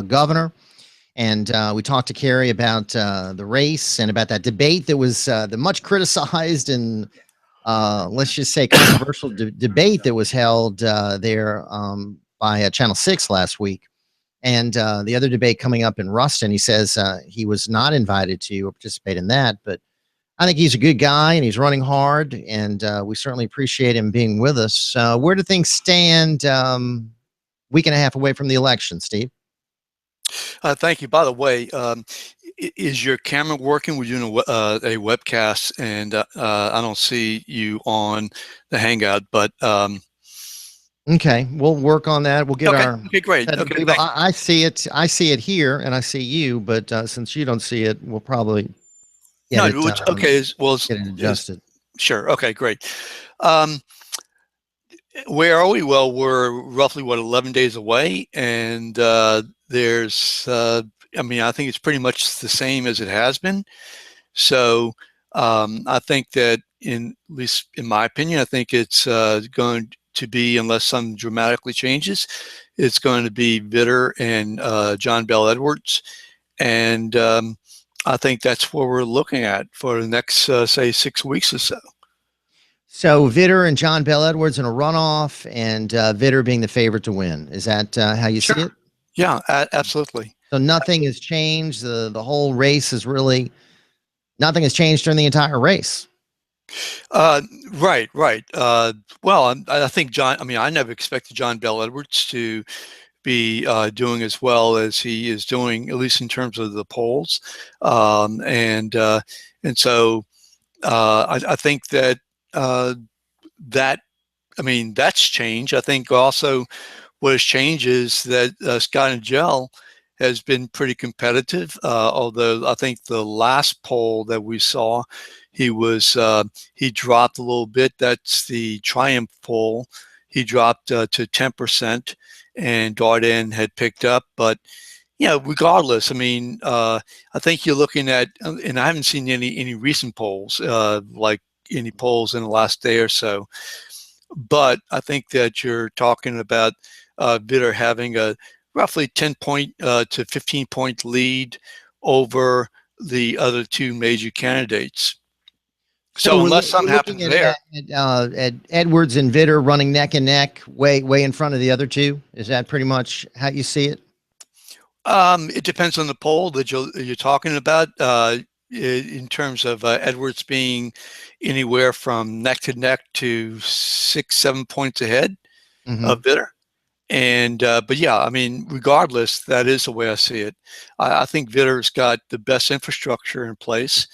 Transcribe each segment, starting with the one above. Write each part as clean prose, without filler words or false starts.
governor. And we talked to Carrie about the race and about that debate that was the much criticized and let's just say controversial debate that was held there by Channel 6 last week. And the other debate coming up in Ruston, he says he was not invited to participate in that, but I think he's a good guy and he's running hard, and we certainly appreciate him being with us. Where do things stand week and a half away from the election, Steve? Thank you. By the way, is your camera working? We're doing a webcast, and I don't see you on the Hangout, but okay, we'll work on that. We'll get our okay, great. Okay, I see it. I see it here, and I see you, but since you don't see it, we'll probably get it. Okay, well, get it adjusted. Sure. Okay, great. Where are we? Well, we're roughly 11 days away, and there's I mean, I think it's pretty much the same as it has been. So I think that, at least in my opinion, I think it's going to be, unless something dramatically changes, it's going to be Vitter and John Bel Edwards, and I think that's what we're looking at for the next say 6 weeks or so. So Vitter and John Bel Edwards in a runoff, and Vitter being the favorite to win. Is that how you see it? Yeah, absolutely. So nothing has changed. The whole race is really, nothing has changed during the entire race. Right. Well, I think John, I mean, I never expected John Bel Edwards to be doing as well as he is doing, at least in terms of the polls. And so I think that I mean, that's changed. I think also what has changed is that Scott and Gel has been pretty competitive, although I think the last poll that we saw, he dropped a little bit. That's the Triumph poll. He dropped to 10%, and Darden had picked up. But yeah, regardless, I mean, I think you're looking at, and I haven't seen any recent polls, like any polls in the last day or so, but I think that you're talking about Vitter having a roughly 10-point to 15-point lead over the other two major candidates. So unless something happens there, at Edwards and Vitter running neck and neck, way in front of the other two, is that pretty much how you see it? It depends on the poll that you're talking about. In terms of Edwards being anywhere from neck to neck to 6-7 points ahead of Vitter. And but yeah, I mean, regardless, that is the way I see it. I think Vitter's got the best infrastructure in place,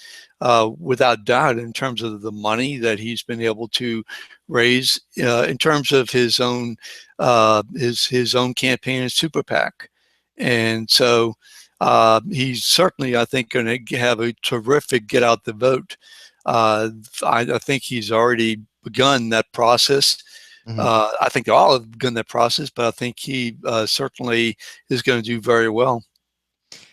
without doubt, in terms of the money that he's been able to raise, in terms of his own campaign and super PAC. And so he's certainly, I think, going to have a terrific get out the vote. I think he's already begun that process. I think they all have begun that process, but I think he certainly is going to do very well.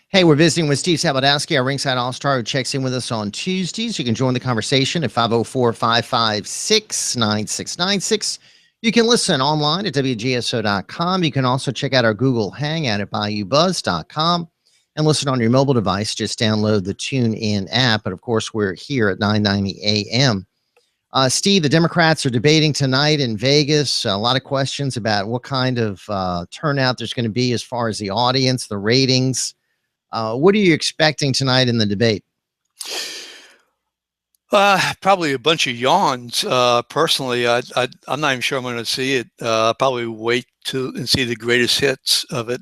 Hey, we're visiting with Steve Sabludowsky, our Ringside All-Star, who checks in with us on Tuesdays. You can join the conversation at 504-556-9696. You can listen online at WGSO.com. You can also check out our Google Hangout at Bayoubuzz.com and listen on your mobile device. Just download the TuneIn app. But, of course, we're here at 9:90 a.m. Steve, the Democrats are debating tonight in Vegas. A lot of questions about what kind of turnout there's going to be as far as the audience, the ratings. What are you expecting tonight in the debate? Probably a bunch of yawns. Personally, I'm not even sure I'm going to see it. Probably wait and see the greatest hits of it.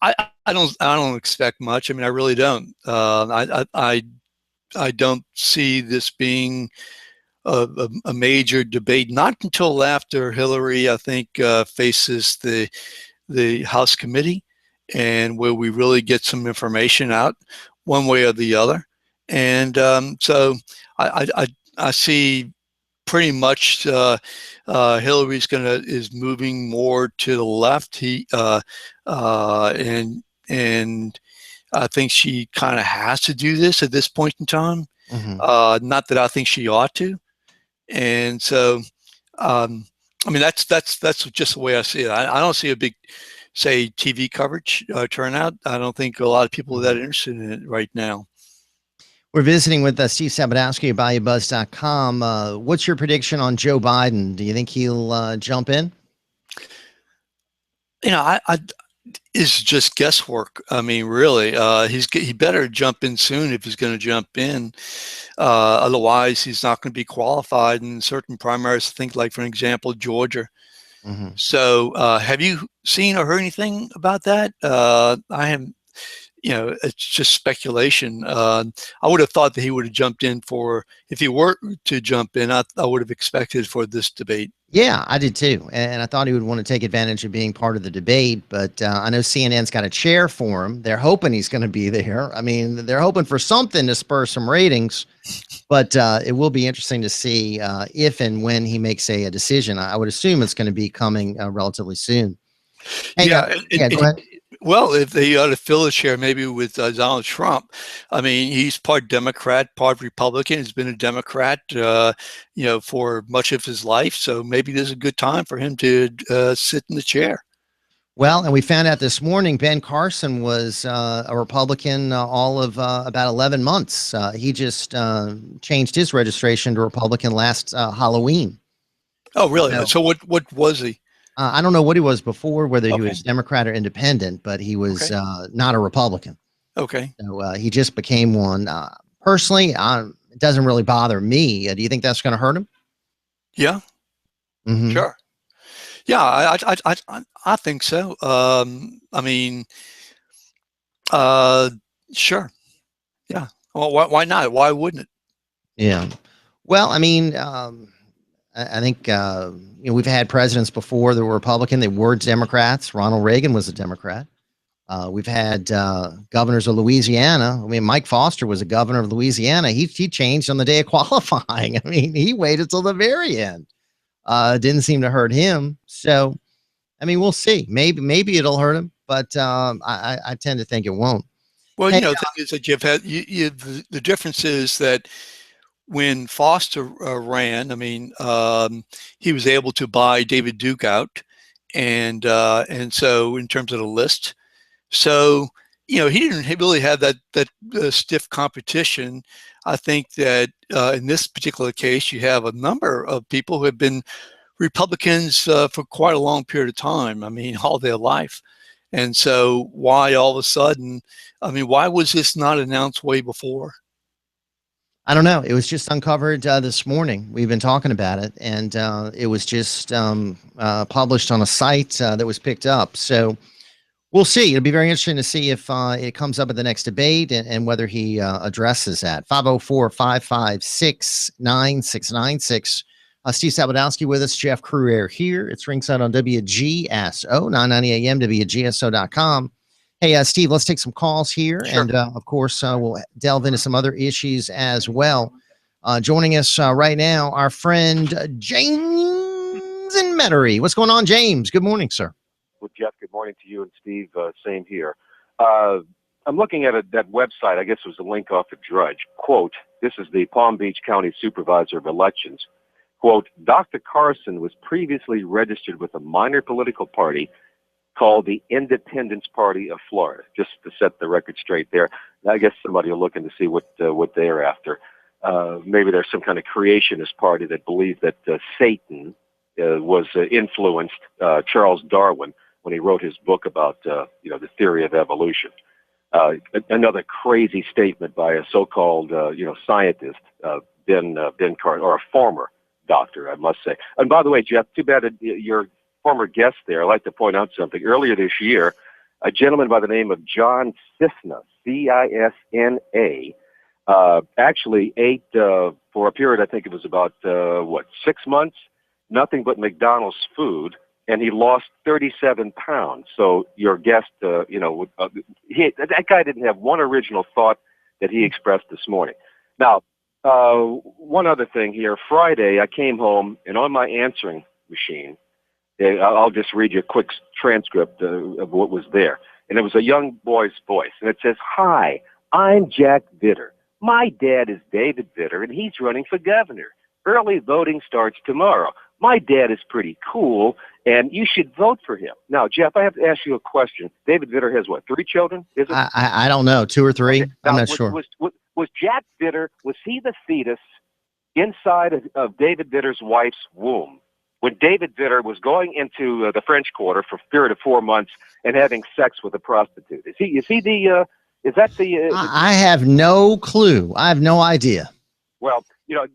I don't expect much. I mean, I really don't. I don't see this being a major debate, not until after Hillary, I think, faces the House committee, and where we really get some information out one way or the other. And so I see pretty much Hillary's is moving more to the left. And I think she kind of has to do this at this point in time. Not that I think she ought to. And so, I mean, that's just the way I see it. I don't see a big say, TV coverage turnout. I don't think a lot of people are that interested in it right now. We're visiting with Steve Sabludowsky at Bayoubuzz.com. What's your prediction on Joe Biden? Do you think he'll jump in? You know, it's just guesswork. I mean, really, he better jump in soon if he's going to jump in. Otherwise, he's not going to be qualified in certain primaries. Think like, for example, Georgia. Mm-hmm. So, have you seen or heard anything about that? I haven't. You know, it's just speculation. I would have thought that he would have jumped in if he were to jump in, I would have expected for this debate. Yeah, I did too. And I thought he would want to take advantage of being part of the debate. But I know CNN's got a chair for him. They're hoping he's going to be there. I mean, they're hoping for something to spur some ratings. But it will be interesting to see if and when he makes a decision. I would assume it's going to be coming relatively soon. Hey, Yeah, go ahead. Well, if they ought to fill a chair maybe with Donald Trump. I mean, he's part Democrat, part Republican. He's been a Democrat, for much of his life. So maybe this is a good time for him to sit in the chair. Well, and we found out this morning Ben Carson was a Republican all of about 11 months. He just changed his registration to Republican last Halloween. Oh, really? So what was he? I don't know what he was before, whether he was Democrat or independent, but he was not a Republican. Okay. So he just became one. Personally, it doesn't really bother me. Do you think that's going to hurt him? Yeah. Mm-hmm. Sure. Yeah, I think so. I mean, sure. Yeah. Well, why not? Why wouldn't it? Yeah. Well, I mean, I think we've had presidents before that were Republican. They were Democrats. Ronald Reagan was a Democrat. We've had governors of Louisiana. I mean, Mike Foster was a governor of Louisiana. He changed on the day of qualifying. I mean, he waited till the very end. Didn't seem to hurt him. So, I mean, we'll see. Maybe it'll hurt him, but I tend to think it won't. Well, the thing is that you've had the difference is that when Foster ran, I mean, he was able to buy David Duke out, and so in terms of the list, so he didn't really have that stiff competition. I think that in this particular case, you have a number of people who have been Republicans for quite a long period of time. I mean, all their life, and so why all of a sudden? I mean, why was this not announced way before? I don't know. It was just uncovered this morning. We've been talking about it, and it was just published on a site that was picked up. So we'll see. It'll be very interesting to see if it comes up at the next debate and whether he addresses that. 504-556-9696. Steve Sabludowsky with us, Jeff Crouere here. It's Ringside on WGSO, 990 AM, WGSO.com. Hey, Steve, let's take some calls here. Sure. And, of course, we'll delve into some other issues as well. Joining us right now, our friend James in Metairie. What's going on, James? Good morning, sir. Well, Jeff, good morning to you and Steve. Same here. I'm looking at that website. I guess it was a link off of Drudge. Quote, this is the Palm Beach County Supervisor of Elections. Quote, Dr. Carson was previously registered with a minor political party called the Independence Party of Florida, just to set the record straight there. I guess somebody will look in to see what they're after. Maybe there's some kind of creationist party that believes that Satan was influenced Charles Darwin when he wrote his book about the theory of evolution. Another crazy statement by a so-called scientist, Ben Carson, or a former doctor, I must say. And by the way, Jeff, too bad your former guest there. I'd like to point out something. Earlier this year, a gentleman by the name of John Cisna, C-I-S-N-A, actually ate for a period, I think it was about 6 months, nothing but McDonald's food, and he lost 37 pounds. So your guest, that guy didn't have one original thought that he expressed this morning. Now, one other thing here. Friday, I came home, and on my answering machine, I'll just read you a quick transcript of what was there. And it was a young boy's voice, and it says, "Hi, I'm Jack Vitter. My dad is David Vitter, and he's running for governor. Early voting starts tomorrow. my dad is pretty cool, and you should vote for him. Now, Jeff, I have to ask you a question. David Vitter has what, 3 children? Is it? I don't know, 2 or 3. Okay. I'm Now, not sure. Was Jack Vitter, was he the fetus inside of David Vitter's wife's womb when David Vitter was going into the French Quarter for a period of 4 months and having sex with a prostitute? Is I have no clue. I have no idea. Well, you know,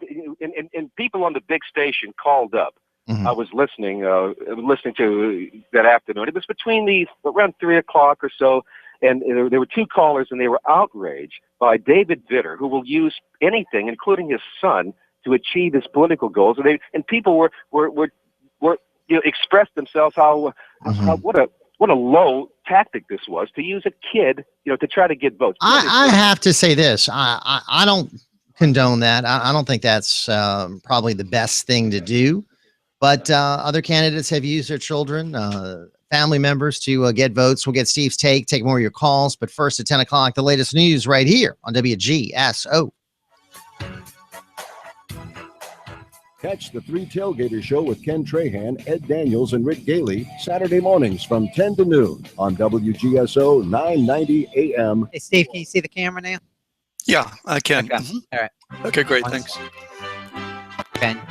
and people on the big station called up. Mhm. I was listening to that afternoon. It was between around 3 o'clock or so, and there were 2 callers, and they were outraged by David Vitter, who will use anything, including his son, to achieve his political goals. And people were expressed themselves how what a low tactic this was to use a kid, to try to get votes. I have to say this. I don't condone that. I don't think that's probably the best thing to do. But other candidates have used their children, family members to get votes. We'll get Steve's take more of your calls. But first at 10 o'clock, the latest news right here on WGSO. Catch the 3 Tailgater Show with Ken Trahan, Ed Daniels, and Rick Gailey Saturday mornings from 10 to noon on WGSO 990 AM. Hey, Steve, can you see the camera now? Yeah, I can. Okay. Mhm. All right. Okay, great. Thanks. Ben.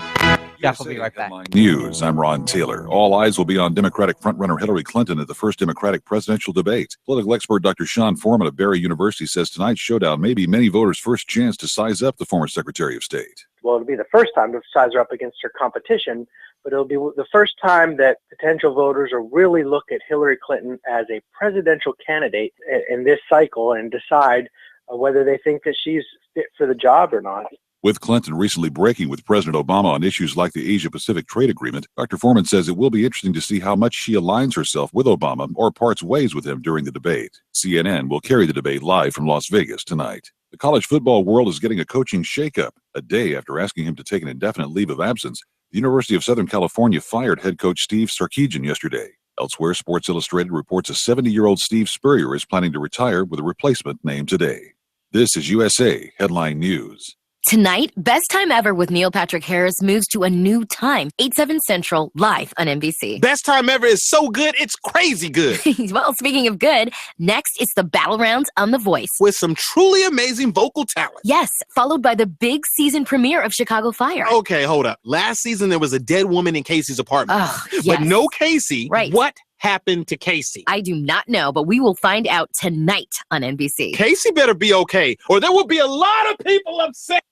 Jeff will be right back. News. I'm Ron Taylor. All eyes will be on Democratic frontrunner Hillary Clinton at the first Democratic presidential debate. Political expert Dr. Sean Foreman of Barry University says tonight's showdown may be many voters' first chance to size up the former Secretary of State. Well, it'll be the first time to size her up against her competition, but it'll be the first time that potential voters will really look at Hillary Clinton as a presidential candidate in this cycle and decide whether they think that she's fit for the job or not. With Clinton recently breaking with President Obama on issues like the Asia-Pacific Trade Agreement, Dr. Foreman says it will be interesting to see how much she aligns herself with Obama or parts ways with him during the debate. CNN will carry the debate live from Las Vegas tonight. The college football world is getting a coaching shakeup. A day after asking him to take an indefinite leave of absence, the University of Southern California fired head coach Steve Sarkisian yesterday. Elsewhere, Sports Illustrated reports a 70-year-old Steve Spurrier is planning to retire with a replacement named today. This is USA Headline News. Tonight, Best Time Ever with Neil Patrick Harris moves to a new time, 8/7 Central, live on NBC. Best Time Ever is so good, it's crazy good. Well, speaking of good, next it's the Battle Rounds on The Voice. With some truly amazing vocal talent. Yes, followed by the big season premiere of Chicago Fire. Okay, hold up. Last season, there was a dead woman in Casey's apartment. Oh, yes. But no Casey. Right. What happened to Casey? I do not know, but we will find out tonight on NBC. Casey better be okay, or there will be a lot of people upset.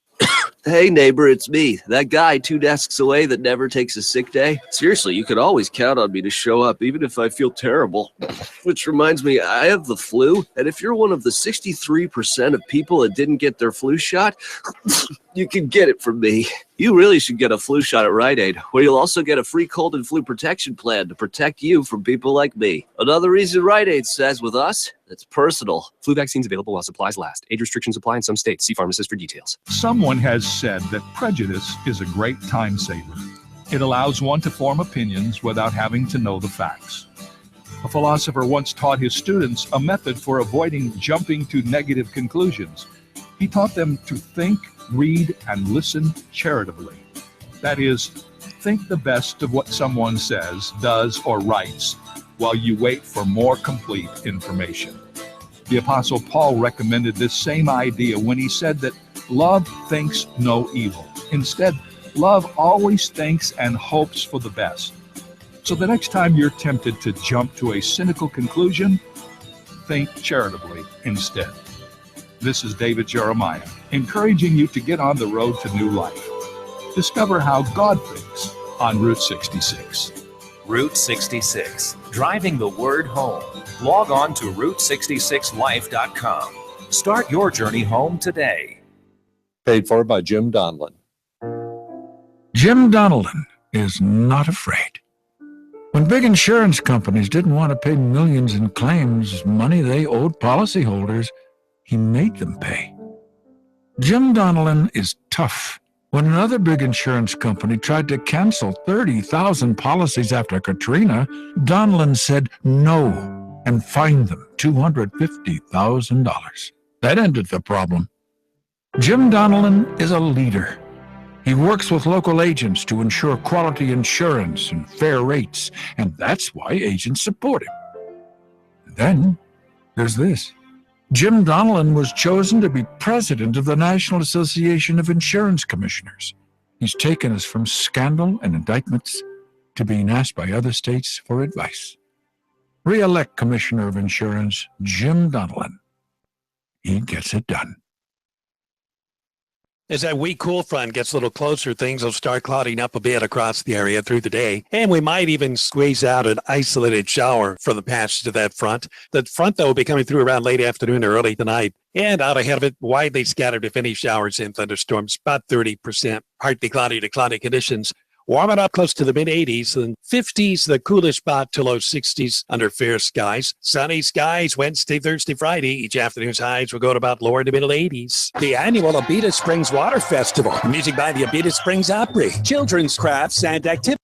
Hey, neighbor, it's me. That guy 2 desks away that never takes a sick day. Seriously, you could always count on me to show up, even if I feel terrible. Which reminds me, I have the flu, and if you're one of the 63% of people that didn't get their flu shot, you can get it from me. You really should get a flu shot at Rite Aid, where you'll also get a free cold and flu protection plan to protect you from people like me. Another reason Rite Aid says with us, it's personal. Flu vaccines available while supplies last. Age restrictions apply in some states. See pharmacist for details. Someone has said that prejudice is a great time saver. It allows one to form opinions without having to know the facts. A philosopher once taught his students a method for avoiding jumping to negative conclusions. He taught them to think, read, and listen charitably. That is, think the best of what someone says, does, or writes, while you wait for more complete information. The Apostle Paul recommended this same idea when he said that love thinks no evil. Instead, love always thinks and hopes for the best. So the next time you're tempted to jump to a cynical conclusion, think charitably instead. This is David Jeremiah, encouraging you to get on the road to new life. Discover how God thinks on Route 66. Route 66, driving the word home. Log on to Route66Life.com. Start your journey home today. Paid for by Jim Donlin. Jim Donlin is not afraid. When big insurance companies didn't want to pay millions in claims, money they owed policyholders, he made them pay. Jim Donlin is tough. When another big insurance company tried to cancel 30,000 policies after Katrina, Donlin said no and fined them $250,000. That ended the problem. Jim Donlin is a leader. He works with local agents to ensure quality insurance and fair rates, and that's why agents support him. Then there's this. Jim Donellan was chosen to be president of the National Association of Insurance Commissioners. He's taken us from scandal and indictments to being asked by other states for advice. Re-elect Commissioner of Insurance Jim Donellan. He gets it done. As that weak cool front gets a little closer, things will start clouding up a bit across the area through the day, and we might even squeeze out an isolated shower from the patch to that front. The front, though, will be coming through around late afternoon or early tonight, and out ahead of it, widely scattered, if any, showers and thunderstorms, about 30%. Partly cloudy to cloudy conditions. Warming up close to the mid-80s and 50s, the coolest spot to low 60s under fair skies. Sunny skies Wednesday, Thursday, Friday. Each afternoon's highs will go to about lower to middle 80s. The annual Abita Springs Water Festival. Music by the Abita Springs Opry. Children's crafts and activities.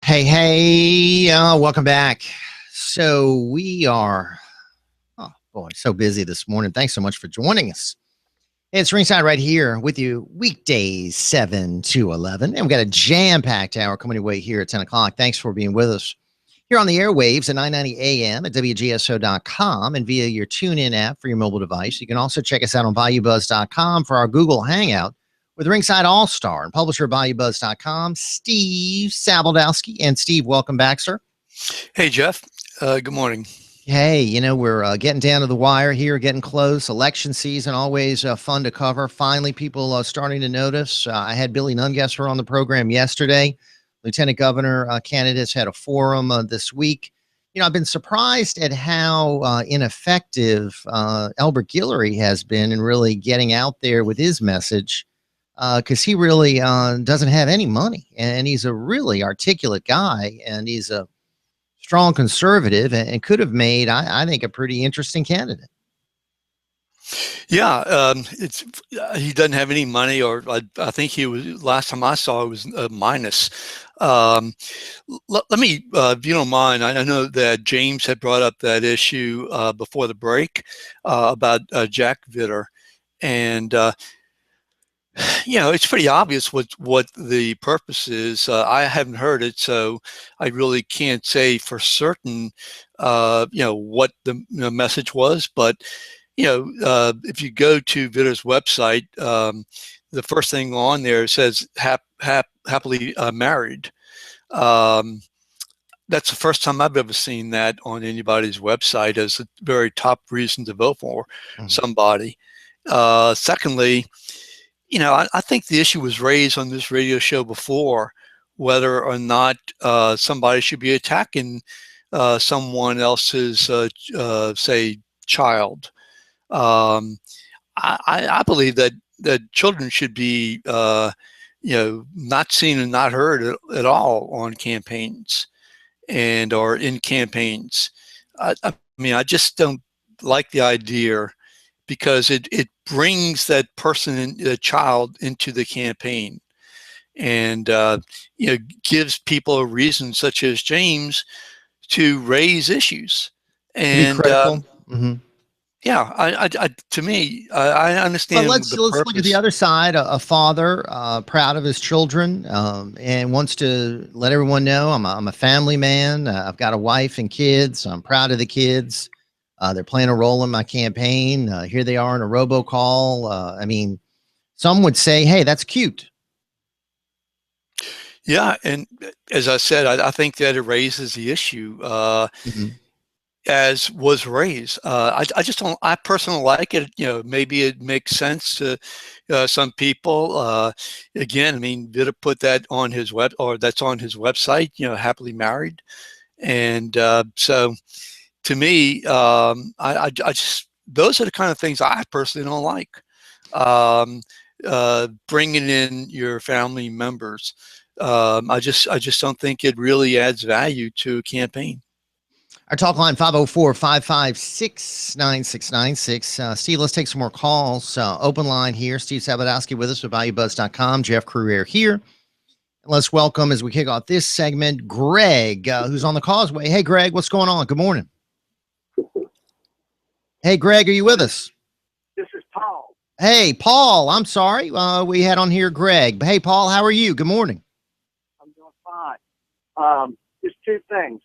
Hey, welcome back. So we are, oh boy, so busy this morning. Thanks so much for joining us. It's Ringside right here with you weekdays 7 to 11. And we've got a jam-packed hour coming your way here at 10 o'clock. Thanks for being with us here on the airwaves at 990 AM at WGSO.com and via your TuneIn app for your mobile device. You can also check us out on Bayoubuzz.com for our Google Hangout with Ringside All-Star and publisher of Bayoubuzz.com, Steve Sabludowsky. And Steve, welcome back, sir. Hey, Jeff. Good morning. Hey, you know, we're getting down to the wire here, getting close. Election season, always fun to cover. Finally, people starting to notice. I had Billy Nungesser on the program yesterday. Lieutenant Governor candidates had a forum this week. You know, I've been surprised at how ineffective Elbert Guillory has been in really getting out there with his message. Because he really doesn't have any money, and he's a really articulate guy, and he's a strong conservative, and could have made, I think, a pretty interesting candidate. Yeah, he doesn't have any money, or I think he was, last time I saw it was minus. Let me, if you don't mind, I know that James had brought up that issue before the break about Jack Vitter, and you know, it's pretty obvious what the purpose is. I haven't heard it, so I really can't say for certain, you know, what the message was. But you know, if you go to Vitter's website, the first thing on there says happily married. That's the first time I've ever seen that on anybody's website as a very top reason to vote for somebody. Secondly, you know, I think the issue was raised on this radio show before, whether or not somebody should be attacking someone else's, say, child. I believe that children should be, you know, not seen and not heard at all on campaigns or in campaigns. I mean, I just don't like the idea because it brings that person, the child, into the campaign, and gives people a reason, such as James, to raise issues. And to be critical. yeah, to me, I understand. But let's look at the other side. A father proud of his children and wants to let everyone know I'm a family man. I've got a wife and kids. I'm proud of the kids. They're playing a role in my campaign. Here they are in a robocall. I mean, some would say, hey, that's cute. Yeah, and as I said, I think that it raises the issue. As was raised. I just don't, I personally like it. Maybe it makes sense to some people. Again, I mean, Vida put that on his that's on his website, happily married. And so to me, I just, those are the kind of things I personally don't like. Bringing in your family members. I just don't think it really adds value to a campaign. Our talk line, 504-556-9696. Steve, let's take some more calls. Open line here. Steve Sabludowsky with us with Bayoubuzz.com. Jeff Crouere here. Let's welcome, as we kick off this segment, Greg, who's on the causeway. Hey, Greg, what's going on? Good morning. Hey, Greg, are you with us? This is Paul. Hey, Paul, I'm sorry. We had on here Greg. Hey, Paul, how are you? Good morning. I'm doing fine. Just two things.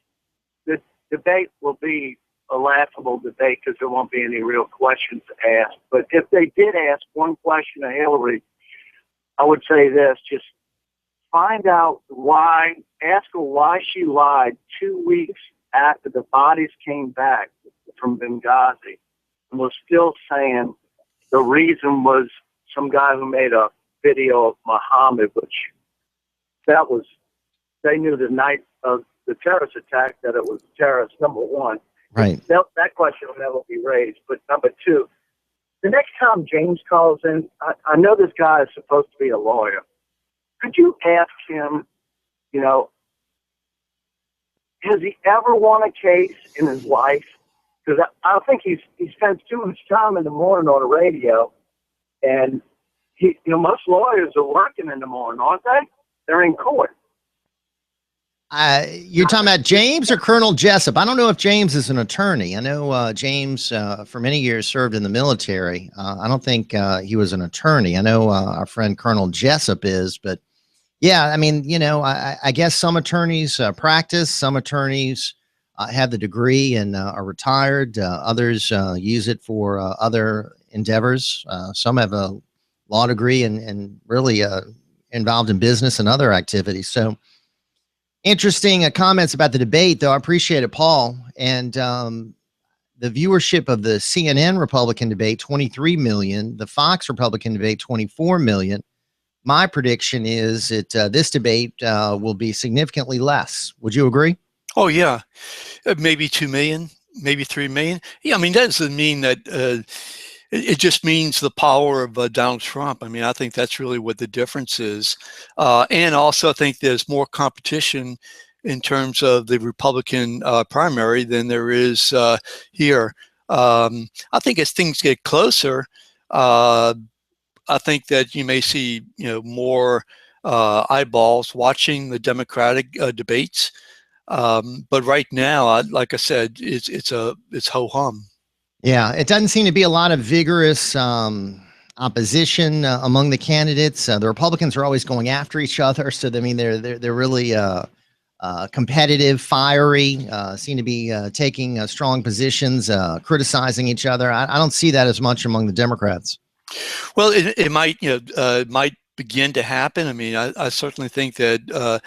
The debate will be a laughable debate because there won't be any real questions asked. But if they did ask one question of Hillary, I would say this: just find out why, ask her why she lied 2 weeks after the bodies came back from Benghazi and was still saying the reason was some guy who made a video of Muhammad, which that was, they knew the night of the terrorist attack that it was terrorist, number one. Right. That question will never be raised. But number two, the next time James calls in, I know this guy is supposed to be a lawyer. Could you ask him, has he ever won a case in his life? Because I think he spends too much time in the morning on the radio, and most lawyers are working in the morning, aren't they? They're in court. You're talking about James or Colonel Jessup? I don't know if James is an attorney. I know James for many years served in the military. I don't think he was an attorney. I know our friend Colonel Jessup is, but yeah, I mean, I guess some attorneys practice, some attorneys have the degree and are retired. Others use it for other endeavors. Some have a law degree and really involved in business and other activities. So interesting comments about the debate, though. I appreciate it, Paul. And the viewership of the CNN Republican debate, 23 million. The Fox Republican debate, 24 million. My prediction is that this debate will be significantly less. Would you agree? Oh, yeah. Maybe 2 million, maybe 3 million. Yeah, I mean, that doesn't mean that it just means the power of Donald Trump. I mean, I think that's really what the difference is. And also, I think there's more competition in terms of the Republican primary than there is here. I think as things get closer, I think that you may see, more eyeballs watching the Democratic debates. But right now, like I said, it's ho-hum. Yeah, it doesn't seem to be a lot of vigorous opposition among the candidates. The Republicans are always going after each other, so I mean they're really competitive, fiery. Seem to be taking strong positions, criticizing each other. I don't see that as much among the Democrats. Well, it might, might begin to happen. I mean, I certainly think that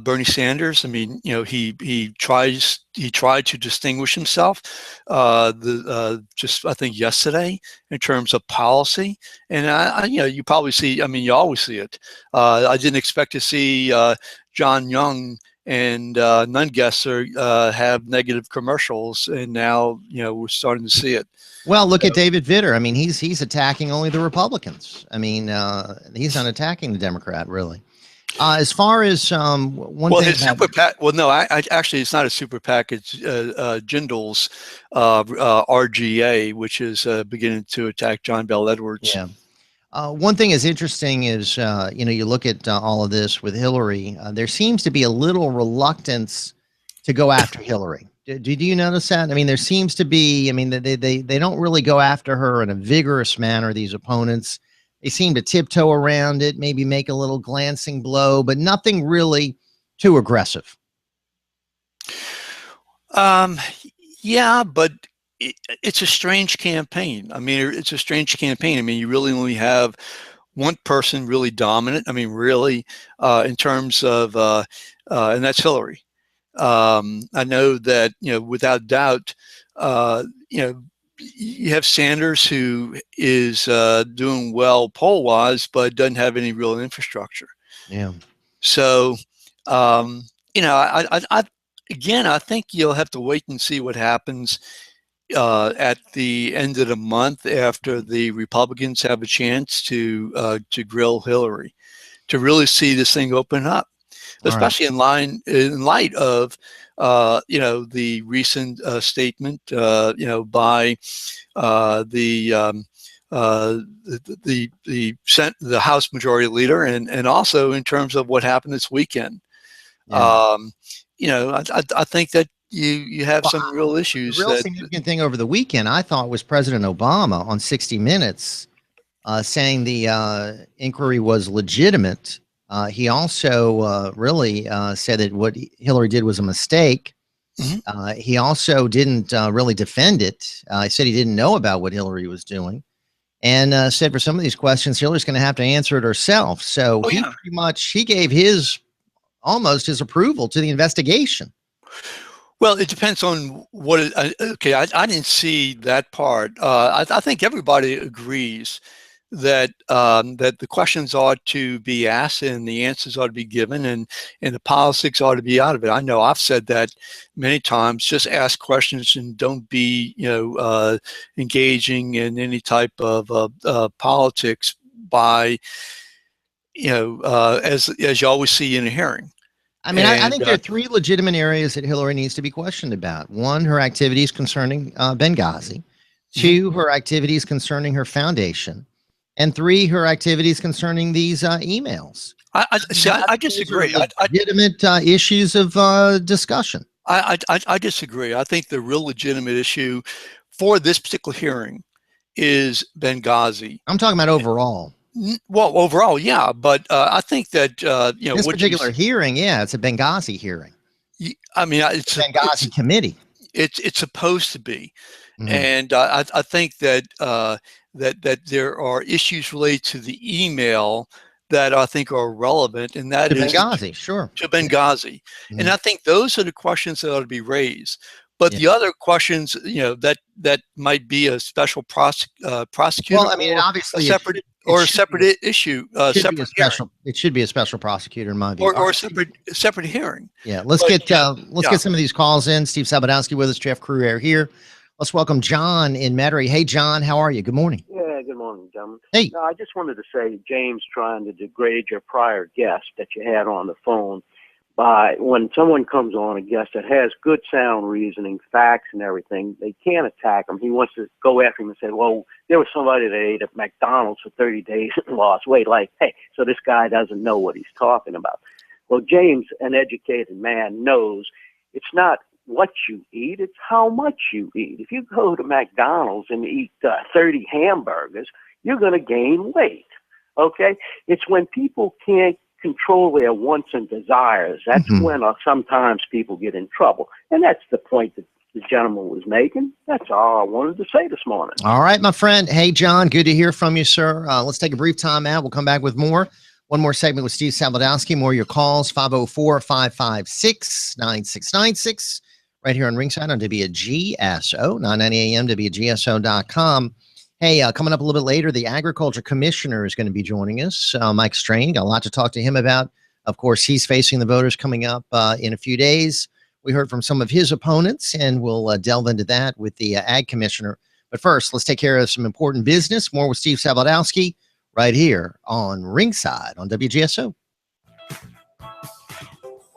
Bernie Sanders, I mean, he tried to distinguish himself just I think yesterday in terms of policy, and you probably see, I mean, you always see it. I didn't expect to see John Young and Nungesser have negative commercials, and now we're starting to see it. Well, look at David Vitter. I mean, he's attacking only the Republicans. I mean, he's not attacking the Democrat, really. As far as one Well, thing, his super PAC. Well, no, I actually it's not a super PAC. It's Jindal's RGA, which is beginning to attack John Bell Edwards. yeah. One thing is interesting is, you look at all of this with Hillary, there seems to be a little reluctance to go after Hillary. Do you notice that? I mean, there seems to be, I mean, they don't really go after her in a vigorous manner, these opponents. They seem to tiptoe around it, maybe make a little glancing blow, but nothing really too aggressive. Yeah, but it's a strange campaign. I mean, it's a strange campaign. I mean, you really only have one person really dominant. I mean, really, in terms of, and that's Hillary. I know that, without doubt, you have Sanders, who is doing well poll-wise, but doesn't have any real infrastructure. Yeah. So, again, I think you'll have to wait and see what happens at the end of the month after the Republicans have a chance to grill Hillary, to really see this thing open up, especially in light of the recent statement by the House Majority Leader, and also in terms of what happened this weekend. Yeah. I think that you have some real issues. The real significant thing over the weekend, I thought, was President Obama on 60 Minutes saying the inquiry was legitimate. He also really said that what Hillary did was a mistake. Mm-hmm. He also didn't really defend it. He said he didn't know about what Hillary was doing, and said for some of these questions, Hillary's going to have to answer it herself. So pretty much he gave almost his approval to the investigation. Well, it depends on what. Okay, I didn't see that part. I think everybody agrees that that the questions ought to be asked and the answers ought to be given, and the politics ought to be out of it. I know I've said that many times. Just ask questions and don't be engaging in any type of politics by as you always see in a hearing. I mean, I think there are three legitimate areas that Hillary needs to be questioned about. One, her activities concerning Benghazi. Two, her activities concerning her foundation. And three, her activities concerning these emails. I disagree. Legitimate issues of discussion. I disagree. I think the real legitimate issue for this particular hearing is Benghazi. I'm talking about overall. Well, overall, yeah, but I think that this particular hearing, it's a Benghazi hearing. I mean, it's a Benghazi committee. It's supposed to be, and I think that that there are issues related to the email that I think are relevant, and that is Benghazi, sure, to Benghazi, and I think those are the questions that ought to be raised. But the other questions, that might be a special prosecutor. Well, I mean, obviously, a separate issue. It should be a special prosecutor in my view, or a separate hearing. Yeah, let's get some of these calls in. Steve Sabludowsky with us, Jeff Crouere here. Let's welcome John in Metairie. Hey, John, how are you? Good morning. Yeah, good morning, gentlemen. Hey. No, I just wanted to say, James trying to degrade your prior guest that you had on the phone. By when someone comes on, a guest that has good sound reasoning, facts and everything, they can't attack him. He wants to go after him and say, well, there was somebody that ate at McDonald's for 30 days and lost weight. Like, hey, so this guy doesn't know what he's talking about. Well, James, an educated man, knows it's not what you eat, it's how much you eat. If you go to McDonald's and eat 30 hamburgers, you're going to gain weight, okay? It's when people can't control their wants and desires. That's when sometimes people get in trouble. And that's the point that the gentleman was making. That's all I wanted to say this morning. All right, my friend. Hey, John, good to hear from you, sir. Let's take a brief time out. We'll come back with more. One more segment with Steve Sabludowsky. More of your calls, 504-556-9696. Right here on Ringside on WGSO, 990 AM, WGSO.com. Hey, coming up a little bit later, the Agriculture Commissioner is going to be joining us. Mike Strain, got a lot to talk to him about. Of course, he's facing the voters coming up in a few days. We heard from some of his opponents, and we'll delve into that with the Ag Commissioner. But first, let's take care of some important business. More with Steve Sabludowsky right here on Ringside on WGSO.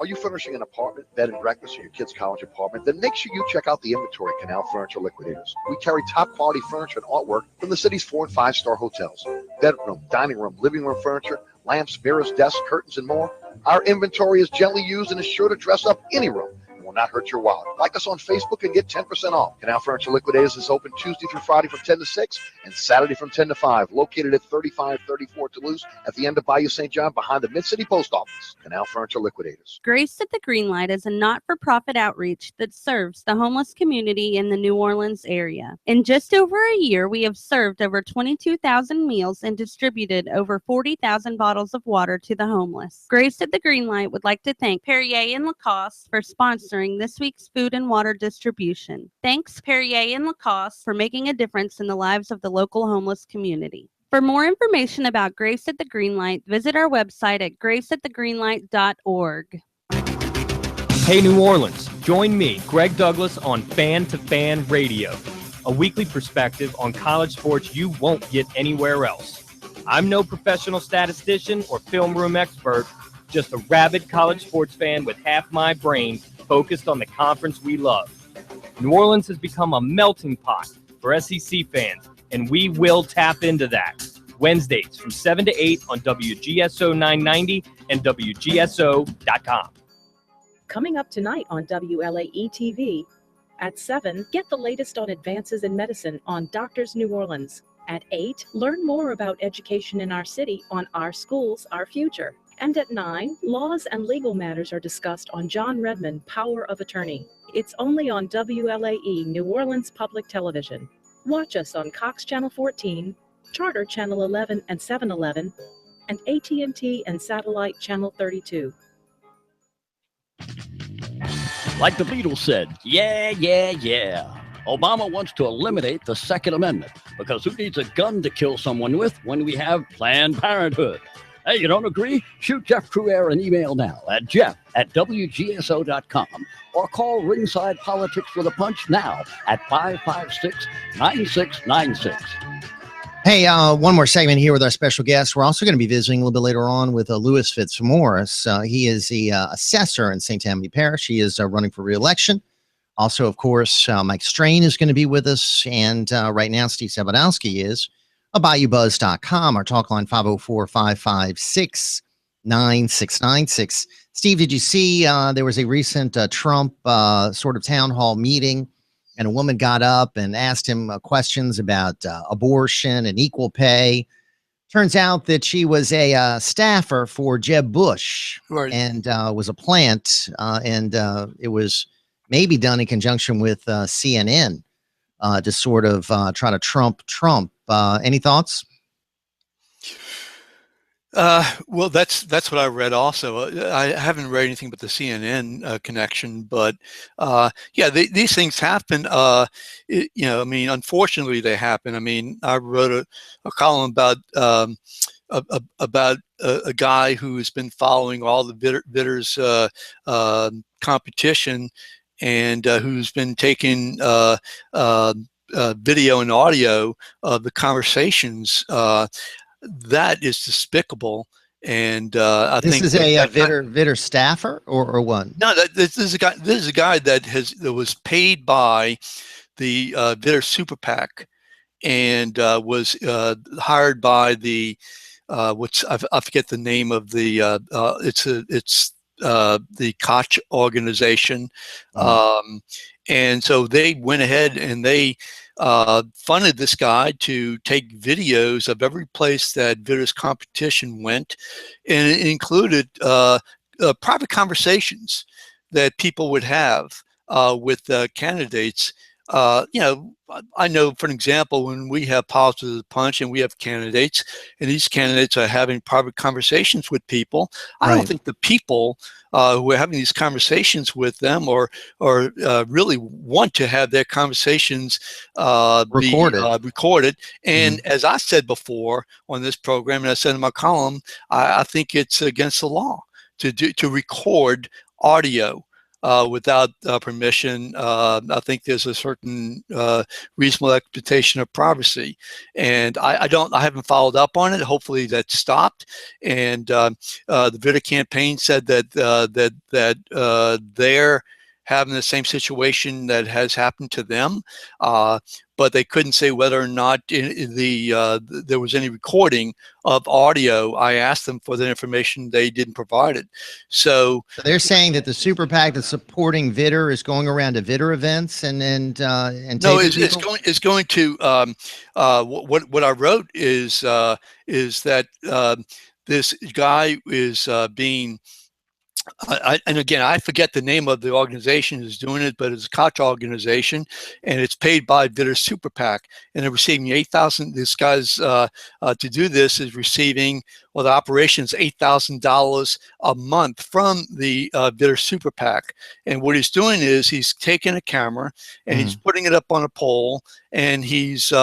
Are you furnishing an apartment, bed and breakfast, or your kid's college apartment? Then make sure you check out the inventory at Canal Furniture Liquidators. We carry top quality furniture and artwork from the city's 4- and 5-star hotels. Bedroom, dining room, living room furniture, lamps, mirrors, desks, curtains, and more. Our inventory is gently used and is sure to dress up any room and will not hurt your wallet. Like us on Facebook and get 10% off. Canal Furniture Liquidators is open Tuesday through Friday from 10 to 6 and Saturday from 10 to 5. Located at 3534 Toulouse at the end of Bayou St. John behind the Mid-City Post Office. Canal Furniture Liquidators. Grace at the Greenlight is a not-for-profit outreach that serves the homeless community in the New Orleans area. In just over a year, we have served over 22,000 meals and distributed over 40,000 bottles of water to the homeless. Grace at the Greenlight would like to thank Perrier and Lacoste for sponsoring this week's food and water distribution. Thanks, Perrier and Lacoste, for making a difference in the lives of the local homeless community. For more information about Grace at the Greenlight, visit our website at graceatthegreenlight.org. Hey New Orleans, join me, Greg Douglas, on Fan to Fan Radio, a weekly perspective on college sports you won't get anywhere else. I'm no professional statistician or film room expert, just a rabid college sports fan with half my brain focused on the conference we love. New Orleans has become a melting pot for SEC fans, and we will tap into that. Wednesdays from 7 to 8 on WGSO 990 and WGSO.com. Coming up tonight on WLAE TV at 7, get the latest on advances in medicine on Doctors New Orleans. At 8, learn more about education in our city on Our Schools, Our Future. And at 9, laws and legal matters are discussed on John Redmond, Power of Attorney. It's only on WLAE New Orleans Public Television. Watch us on Cox Channel 14, Charter Channel 11 and 711, and AT&T and Satellite Channel 32. Like the Beatles said, yeah, yeah, yeah. Obama wants to eliminate the Second Amendment because who needs a gun to kill someone with when we have Planned Parenthood? Hey, you don't agree? Shoot Jeff Crouere an email now at jeff@WGSO.com or call Ringside Politics with a Punch now at 556-9696. Hey, one more segment here with our special guest. We're also going to be visiting a little bit later on with Louis Fitzmaurice. He is the assessor in St. Tammany Parish. He is running for re-election. Also, of course, Mike Strain is going to be with us. And right now, Steve Sabludowsky is Bayoubuzz.com. Our talk line 504-556-9696. Steve, did you see there was a recent Trump sort of town hall meeting, and a woman got up and asked him questions about abortion and equal pay. Turns out that she was a staffer for Jeb Bush, right, and was a plant, and it was maybe done in conjunction with CNN to sort of try to trump Trump. Any thoughts? Well, that's what I read also. I haven't read anything but the CNN connection, but yeah, these things happen. I mean, unfortunately, they happen. I mean, I wrote a column about a guy who has been following all the bidders competition, and who's been taking video and audio of the conversations. That is despicable, and I think this is a Vitter staffer or one. No, this is a guy. This is a guy that was paid by the Vitter Super PAC, and was hired by the I forget the name of the it's the Koch organization, and so they went ahead and they funded this guy to take videos of every place that Vitter's competition went, and it included private conversations that people would have with candidates. I know, for an example, when we have Politics with a Punch and we have candidates, and these candidates are having private conversations with people, I don't think the people who are having these conversations with them or really want to have their conversations recorded. And as I said before on this program, and I said in my column, I think it's against the law to record audio without permission. I think there's a certain reasonable expectation of privacy, and I haven't followed up on it. Hopefully that's stopped. And the Vitter campaign said that they're having the same situation that has happened to them, but they couldn't say whether or not there was any recording of audio. I asked them for the information; they didn't provide it. So they're saying that the super PAC that's supporting Vitter is going around to Vitter events and no, it's going to what I wrote is that this guy is being. And again, I forget the name of the organization who's doing it, but it's a Koch organization, and it's paid by Vitter Super PAC, and they're receiving $8,000. This guy's to do this is receiving, well, the operation is $8,000 a month from the Vitter Super PAC, and what he's doing is he's taking a camera and he's putting it up on a pole, and he's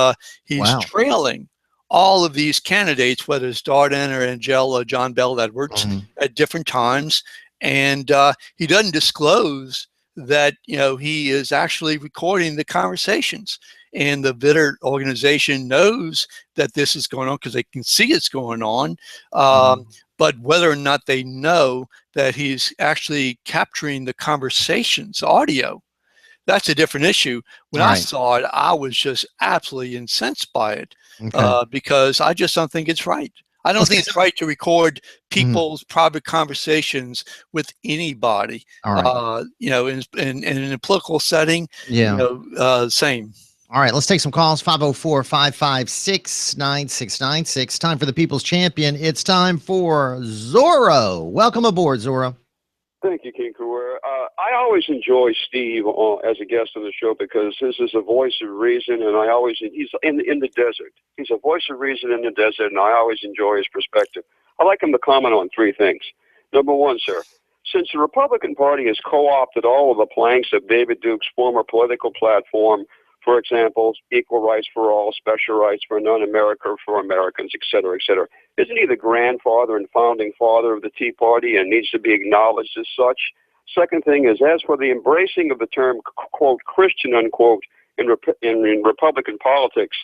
trailing all of these candidates, whether it's Darden or Angel or John Bell Edwards, at different times. And he doesn't disclose that, he is actually recording the conversations. And the Vitter organization knows that this is going on because they can see it's going on. But whether or not they know that he's actually capturing the conversations, audio, that's a different issue. When I saw it, I was just absolutely incensed by it because I just don't think it's right. I don't think it's right to record people's private conversations with anybody. In a political setting, same. All right, let's take some calls. 504-556-9696. Time for the People's Champion. It's time for Zorro. Welcome aboard, Zorro. Thank you, King Crouere. I always enjoy Steve as a guest on the show because this is a voice of reason, and he's in the desert. He's a voice of reason in the desert, and I always enjoy his perspective. I'd like him to comment on three things. Number one, sir, since the Republican Party has co-opted all of the planks of David Duke's former political platform, for example, equal rights for all, special rights for non-America, for Americans, et cetera, isn't he the grandfather and founding father of the Tea Party and needs to be acknowledged as such? Second thing is, as for the embracing of the term, quote, Christian, unquote, in Republican politics,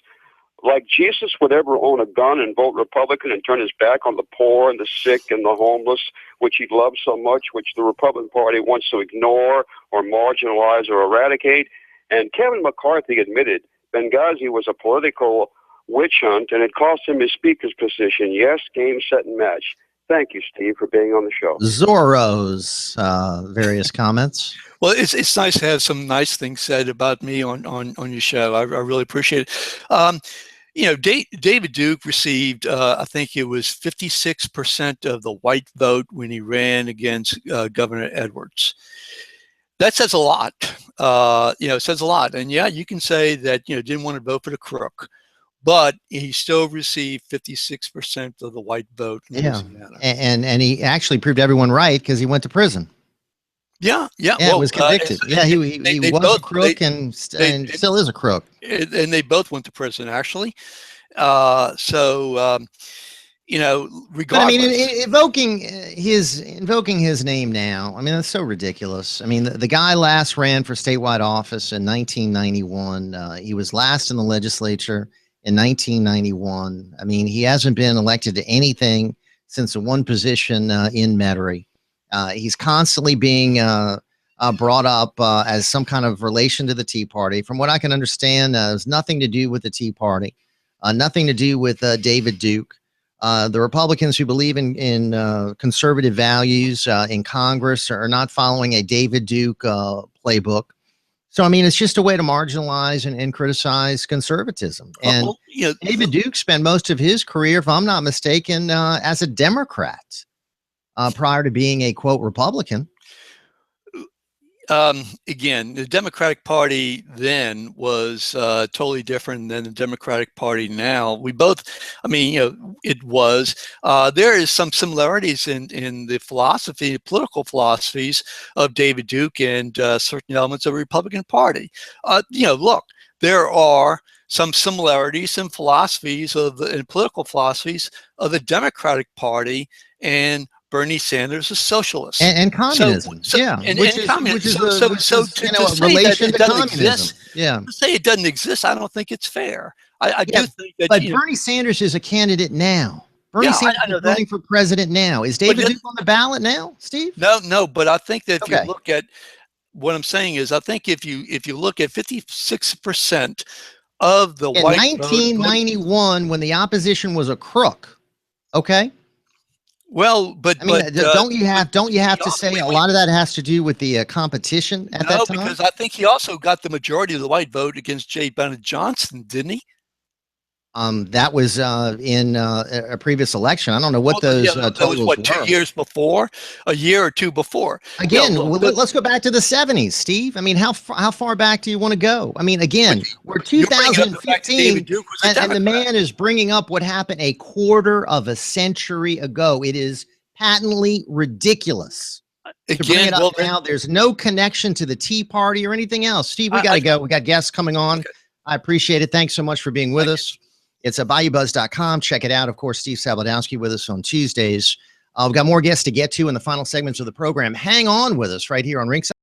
like Jesus would ever own a gun and vote Republican and turn his back on the poor and the sick and the homeless, which he loves so much, which the Republican Party wants to ignore or marginalize or eradicate. And Kevin McCarthy admitted Benghazi was a political witch hunt, and it cost him his speaker's position. Yes, game, set, and match. Thank you, Steve, for being on the show. Zorro's various comments. Well, it's nice to have some nice things said about me on your show. I really appreciate it. David Duke received, I think it was 56% of the white vote when he ran against Governor Edwards. That says a lot. It says a lot. And yeah, you can say that, didn't want to vote for the crook, but he still received 56% of the white vote in Louisiana. And he actually proved everyone right because he went to prison. Yeah. Well, was convicted. He was a crook and still is a crook. And they both went to prison, actually. Regardless. But I mean, invoking his name now, I mean, that's so ridiculous. I mean, the guy last ran for statewide office in 1991. He was last in the legislature in 1991. I mean, he hasn't been elected to anything since the one position in Metairie. He's constantly being brought up as some kind of relation to the Tea Party. From what I can understand, there's nothing to do with the Tea Party, nothing to do with David Duke. The Republicans who believe in conservative values in Congress are not following a David Duke playbook. So, I mean, it's just a way to marginalize and criticize conservatism. And David Duke spent most of his career, if I'm not mistaken, as a Democrat prior to being a, quote, Republican. Again, the Democratic Party then was totally different than the Democratic Party now. It was. There is some similarities in the philosophy, political philosophies of David Duke and certain elements of the Republican Party. Look, there are some similarities in philosophies and political philosophies of the Democratic Party and Bernie Sanders is socialist and communism. And communism. Which is to say relation that to it doesn't communism. exist, Yeah. to say it doesn't exist, I don't think it's fair. I do think that. But Bernie Sanders is a candidate now. Bernie Sanders I know is running for president now. Is David Duke on the ballot now, Steve? No. But I think that if you look at what I'm saying is, I think if you look at 56% of the in white 1991, when the opposition was a crook, okay. Well, but I mean, don't you have to say a lot of that has to do with the competition at that time? No, because I think he also got the majority of the white vote against J. Bennett Johnson, didn't he? That was in a previous election. I don't know what those totals was, what, were. 2 years before, a year or two before. Again, let's go back to the 70s, Steve. I mean, how far back do you want to go? I mean, again, we're 2015, and the man is bringing up what happened a quarter of a century ago. It is patently ridiculous. To bring it up now, there's no connection to the Tea Party or anything else. Steve, we got to go. We got guests coming on. Okay. I appreciate it. Thanks so much for being with us. It's at Bayoubuzz.com. Check it out. Of course, Steve Sabludowsky with us on Tuesdays. We've got more guests to get to in the final segments of the program. Hang on with us right here on Ringside.